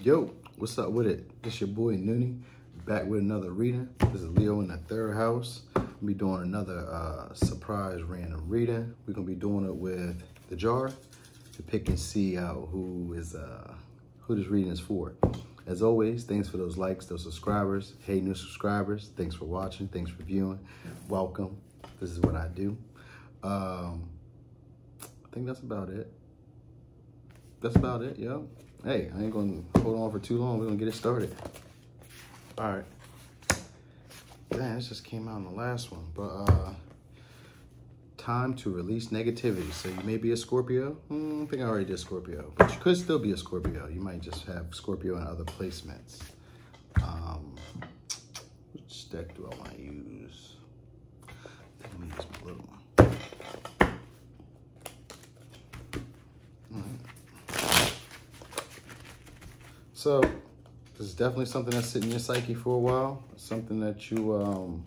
Yo, what's up with it? This your boy Noonie, back with another reading. This is Leo in the third house. I'll be doing another surprise random reading. We're gonna be doing it with the jar to pick and see who this reading is for. As always, thanks for those likes, those subscribers. Hey, new subscribers, thanks for watching, thanks for viewing. Welcome. This is what I do. I think that's about it. That's about it, yo. Hey, I ain't gonna hold on for too long. We're gonna get it started. All right. Man, this just came out in the last one, but time to release negativity. So you may be a Scorpio. I think I already did Scorpio, but you could still be a Scorpio. You might just have Scorpio in other placements. Which deck do I want to use? I think I'm gonna use my little one. So this is definitely something that's sitting in your psyche for a while. Something that you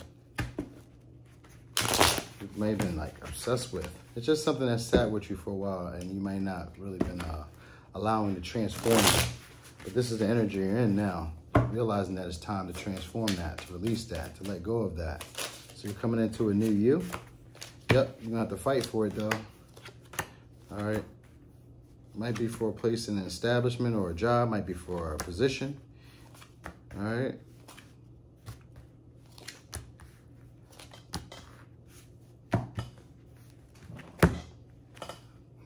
may have been like obsessed with. It's just something that sat with you for a while and you might not really been allowing to transform it. But this is the energy you're in now. Realizing that it's time to transform that, to release that, to let go of that. So you're coming into a new you. Yep, you're gonna have to fight for it though. All right. Might be for a place in an establishment or a job, might be for a position. All right.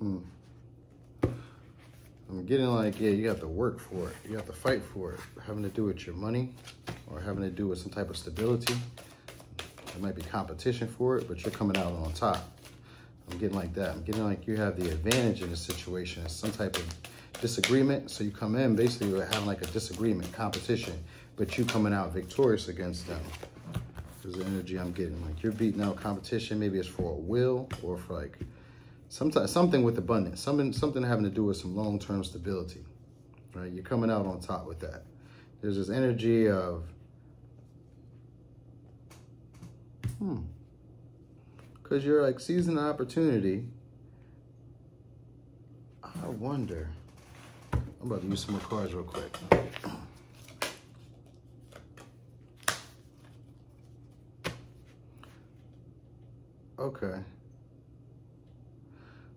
I'm getting like, yeah, you have to work for it. You have to fight for it. Having to do with your money or having to do with some type of stability. There might be competition for it, but you're coming out on top. I'm getting like that. I'm getting like you have the advantage in this situation. It's some type of disagreement. So you come in basically having like a disagreement, competition, but you coming out victorious against them. There's the energy I'm getting. Like you're beating out competition. Maybe it's for a will or for like something with abundance. Something having to do with some long-term stability. Right? You're coming out on top with that. There's this energy of because you're like seizing the opportunity. I wonder. I'm about to use some more cards real quick. Okay.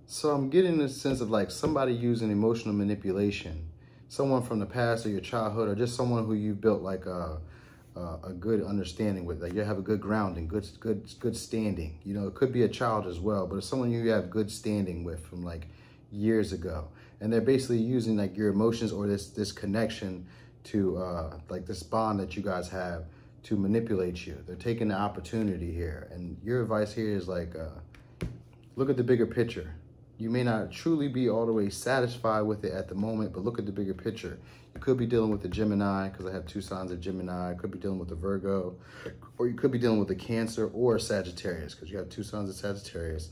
So I'm getting this sense of like somebody using emotional manipulation. Someone from the past or your childhood or just someone who you built like a good understanding with, like you have a good grounding, good standing. You know, it could be a child as well, but it's someone you have good standing with from like years ago. And they're basically using like your emotions or this connection to like this bond that you guys have to manipulate you. They're taking the opportunity here. And your advice here is like, look at the bigger picture. You may not truly be all the way satisfied with it at the moment, but look at the bigger picture. You could be dealing with the Gemini, because I have two signs of Gemini. I could be dealing with the Virgo, or you could be dealing with the Cancer or Sagittarius, because you have two signs of Sagittarius.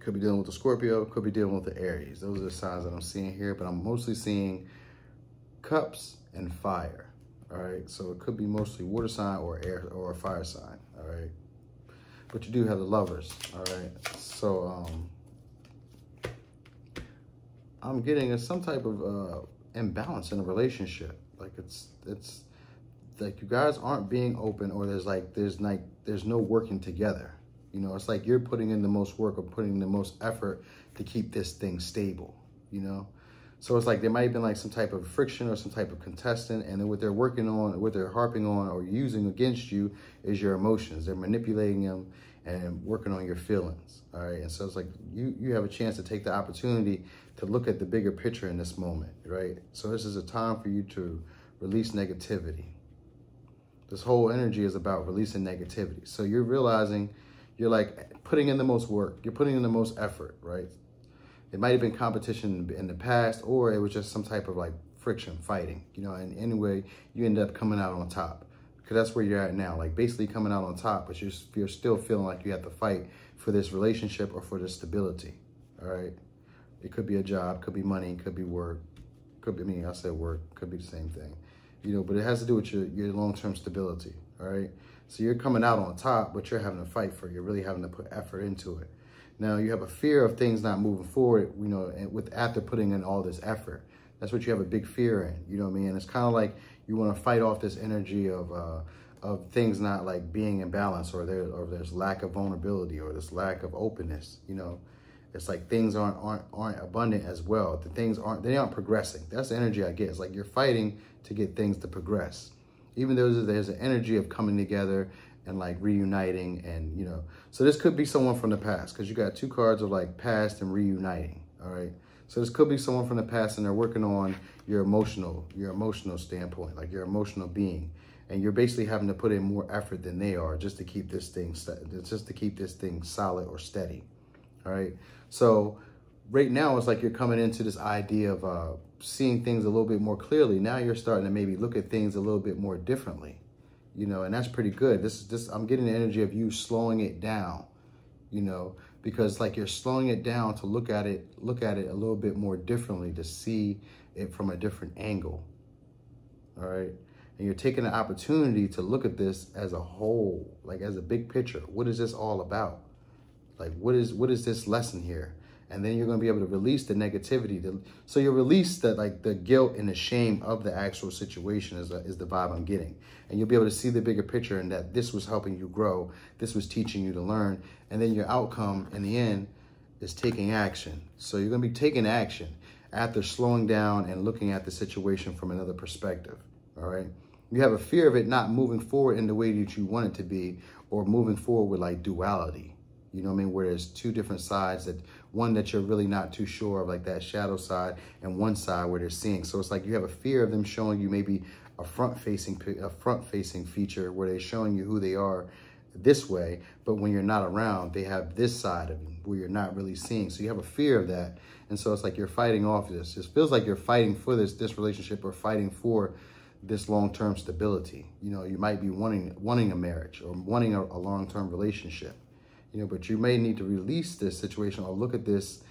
Could be dealing with the Scorpio, could be dealing with the Aries. Those are the signs that I'm seeing here, but I'm mostly seeing Cups and Fire. All right, so it could be mostly water sign or air or a fire sign. All right, but you do have the Lovers. All right, so I'm getting some type of imbalance in a relationship. Like it's like you guys aren't being open, or there's no working together. You know, it's like you're putting in the most work or putting in the most effort to keep this thing stable, you know? So it's like there might have been like some type of friction or some type of contestant, and then what they're working on, what they're harping on or using against you is your emotions. They're manipulating them and working on your feelings, all right? And so it's like you have a chance to take the opportunity to look at the bigger picture in this moment, right? So this is a time for you to release negativity. This whole energy is about releasing negativity. So you're realizing you're like putting in the most work. You're putting in the most effort, right? It might have been competition in the past, or it was just some type of like friction, fighting, you know, and anyway, you end up coming out on top. Because that's where you're at now, like basically coming out on top, but you're still feeling like you have to fight for this relationship or for this stability, all right? It could be a job, could be money, could be work, could be, I mean, I said work, could be the same thing, you know, but it has to do with your long-term stability, all right? So you're coming out on top, but you're having to fight for it. You're really having to put effort into it. Now you have a fear of things not moving forward, you know, and after putting in all this effort. That's what you have a big fear in, you know what I mean? And it's kind of like you want to fight off this energy of things not like being in balance, or there's lack of vulnerability, or this lack of openness, you know? It's like things aren't abundant as well. They aren't progressing. That's the energy I get. It's like you're fighting to get things to progress. Even though there's an energy of coming together and like reuniting, and, you know, so this could be someone from the past, because you got 2 cards of like past and reuniting, all right? So this could be someone from the past, and they're working on your emotional standpoint, like your emotional being. And you're basically having to put in more effort than they are just to keep this thing solid or steady. All right. So right now it's like you're coming into this idea of seeing things a little bit more clearly. Now you're starting to maybe look at things a little bit more differently, you know, and that's pretty good. I'm getting the energy of you slowing it down, you know, because like you're slowing it down to look at it a little bit more differently, to see it from a different angle. All right. And you're taking the opportunity to look at this as a whole, like as a big picture. What is this all about? Like, what is this lesson here? And then you're going to be able to release the negativity. So you'll release the guilt and the shame of the actual situation is the vibe I'm getting. And you'll be able to see the bigger picture, and that this was helping you grow. This was teaching you to learn. And then your outcome in the end is taking action. So you're going to be taking action after slowing down and looking at the situation from another perspective. All right. You have a fear of it not moving forward in the way that you want it to be, or moving forward with like duality. You know what I mean? Where there's 2 different sides, that one that you're really not too sure of, like that shadow side, and one side where they're seeing. So it's like you have a fear of them showing you maybe a front-facing feature where they're showing you who they are this way, but when you're not around, they have this side of them where you're not really seeing. So you have a fear of that. And so it's like you're fighting off this. It feels like you're fighting for this relationship, or fighting for this long-term stability. You know, you might be wanting a marriage, or wanting a long-term relationship, you know, but you may need to release this situation, or look at this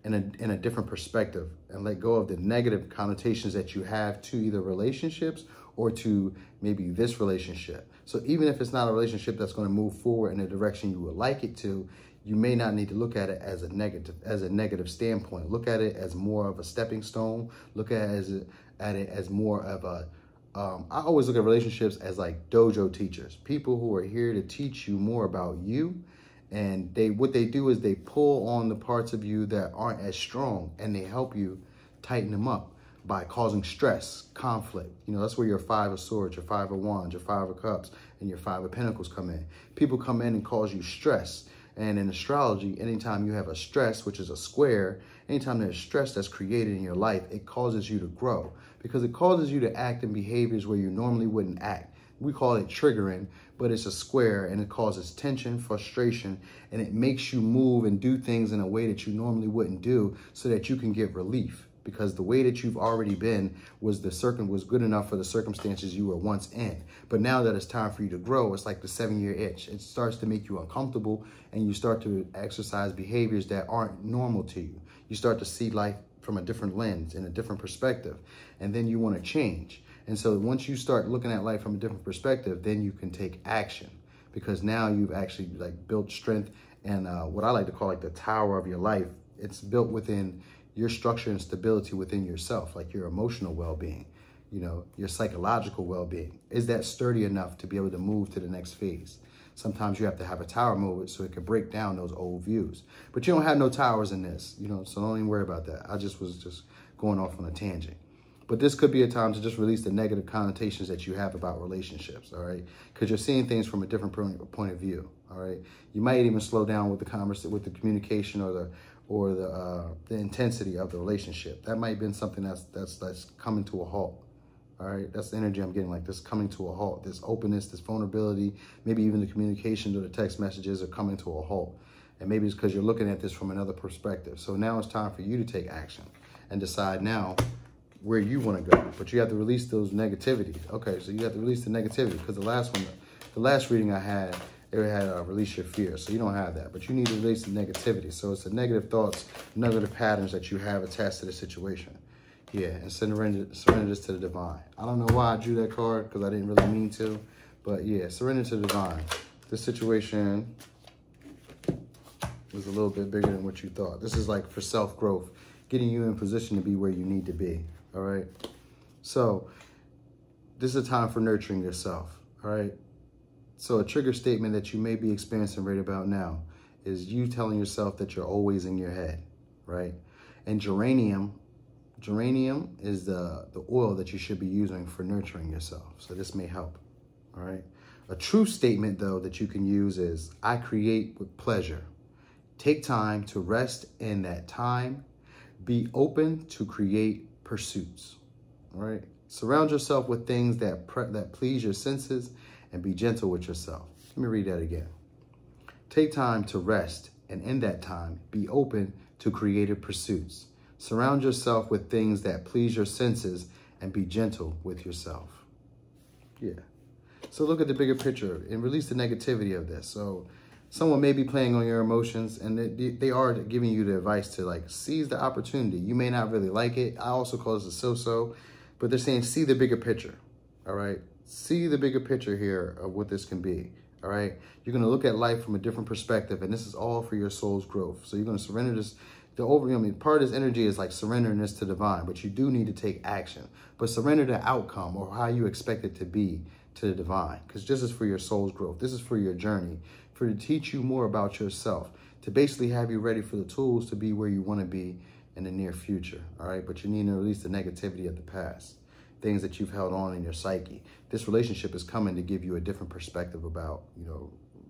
in a different perspective, and let go of the negative connotations that you have to either relationships or to maybe this relationship. So even if it's not a relationship that's going to move forward in the direction you would like it to, you may not need to look at it as a negative standpoint. Look at it as more of a stepping stone. Look at it as more of a I always look at relationships as like dojo teachers, people who are here to teach you more about you. And what they do is they pull on the parts of you that aren't as strong, and they help you tighten them up by causing stress, conflict. You know, that's where your 5 of Swords, your 5 of Wands, your 5 of Cups, and your 5 of Pentacles come in. People come in and cause you stress. And in astrology, anytime you have a stress, which is a square, anytime there's stress that's created in your life, it causes you to grow, because it causes you to act in behaviors where you normally wouldn't act. We call it triggering, but it's a square, and it causes tension, frustration, and it makes you move and do things in a way that you normally wouldn't do, so that you can get relief, because the way that you've already been was good enough for the circumstances you were once in. But now that it's time for you to grow, it's like the 7-year itch. It starts to make you uncomfortable, and you start to exercise behaviors that aren't normal to you. You start to see life from a different lens, in a different perspective, and then you want to change. And so once you start looking at life from a different perspective, then you can take action, because now you've actually like built strength, and what I like to call like the tower of your life. It's built within your structure and stability within yourself, like your emotional well-being, you know, your psychological well-being. Is that sturdy enough to be able to move to the next phase? Sometimes you have to have a tower move so it can break down those old views. But you don't have no towers in this, you know, so don't even worry about that. I was just going off on a tangent. But this could be a time to just release the negative connotations that you have about relationships, all right? Because you're seeing things from a different point of view, all right? You might even slow down with the communication, or the intensity of the relationship. That might have been something that's coming to a halt, all right? That's the energy I'm getting, like this coming to a halt, this openness, this vulnerability, maybe even the communication or the text messages are coming to a halt. And maybe it's because you're looking at this from another perspective. So now it's time for you to take action and decide now where you want to go. But you have to release those negativity. Okay, so you have to release the negativity, because the last reading I had, it had release your fear. So you don't have that, but you need to release the negativity. So it's the negative thoughts, negative patterns that you have attached to the situation. Yeah, and surrender this to the divine. I don't know why I drew that card, because I didn't really mean to, but yeah, surrender to the divine. This situation was a little bit bigger than what you thought. This is like for self-growth, getting you in position to be where you need to be. all right? So this is a time for nurturing yourself, all right? So a trigger statement that you may be experiencing right about now is you telling yourself that you're always in your head, right? And geranium is the oil that you should be using for nurturing yourself. So this may help, all right? A true statement, though, that you can use is, I create with pleasure. Take time to rest in that time. Be open to create pursuits, all right? Surround yourself with things that please your senses and be gentle with yourself. Let me read that again. Take time to rest, and in that time, be open to creative pursuits. Surround yourself with things that please your senses and be gentle with yourself. Yeah. So look at the bigger picture and release the negativity of this. So someone may be playing on your emotions, and they are giving you the advice to like seize the opportunity. You may not really like it. I also call this a so-so, but they're saying see the bigger picture, all right? See the bigger picture here of what this can be, all right? You're going to look at life from a different perspective, and this is all for your soul's growth. So you're going to surrender this. Part of this energy is like surrendering this to divine, but you do need to take action. But surrender the outcome or how you expect it to be to the divine, because this is for your soul's growth. This is for your journey, to teach you more about yourself, to basically have you ready for the tools to be where you want to be in the near future, all right? But you need to release the negativity of the past, things that you've held on in your psyche. This relationship is coming to give you a different perspective about,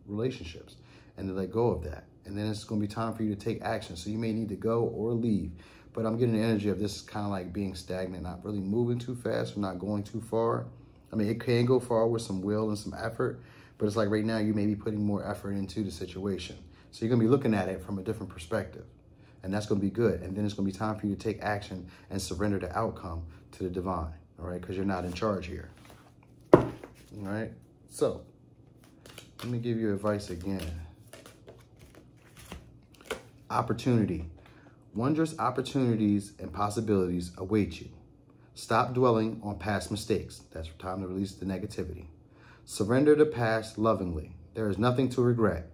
relationships, and to let go of that. And then it's going to be time for you to take action. So you may need to go or leave. But I'm getting the energy of this kind of like being stagnant, not really moving too fast or not going too far. I mean, it can go far with some will and some effort, but it's like right now you may be putting more effort into the situation. So you're going to be looking at it from a different perspective. And that's going to be good. And then it's going to be time for you to take action and surrender the outcome to the divine, all right? Because you're not in charge here, all right? So let me give you advice again. Opportunity. Wondrous opportunities and possibilities await you. Stop dwelling on past mistakes. That's time to release the negativity. Surrender the past lovingly. There is nothing to regret.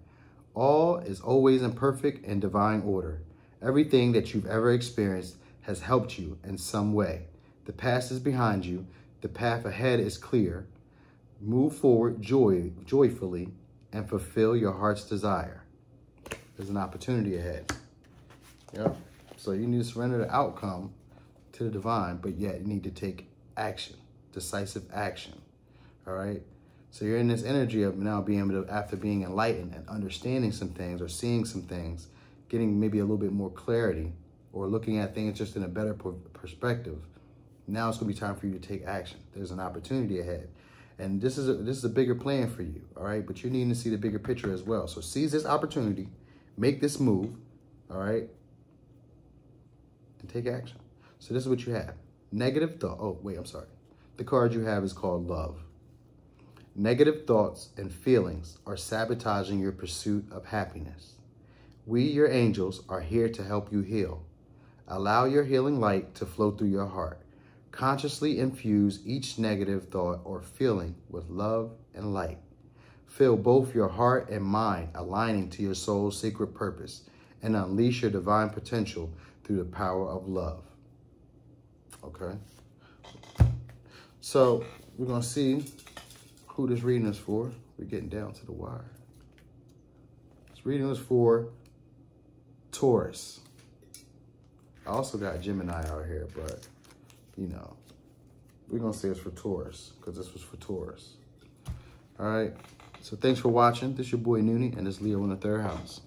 All is always in perfect and divine order. Everything that you've ever experienced has helped you in some way. The past is behind you. The path ahead is clear. Move forward joyfully and fulfill your heart's desire. There's an opportunity ahead. Yep. So you need to surrender the outcome to the divine, but yet you need to take action, decisive action. All right. So you're in this energy of now being able to, after being enlightened and understanding some things or seeing some things, getting maybe a little bit more clarity or looking at things just in a better perspective. Now it's going to be time for you to take action. There's an opportunity ahead. And this is a bigger plan for you. All right. But you're needing to see the bigger picture as well. So seize this opportunity. Make this move, all right, and take action. So this is what you have. Negative thought. Oh, wait, I'm sorry. The card you have is called love. Negative thoughts and feelings are sabotaging your pursuit of happiness. We, your angels, are here to help you heal. Allow your healing light to flow through your heart. Consciously infuse each negative thought or feeling with love and light. Feel both your heart and mind aligning to your soul's secret purpose and unleash your divine potential through the power of love. Okay? So we're going to see who this reading is for. We're getting down to the wire. This reading is for Taurus. I also got Gemini out here, but, we're going to say it's for Taurus because this was for Taurus. All right? So thanks for watching. This is your boy Noonie, and this is Leo in the third house.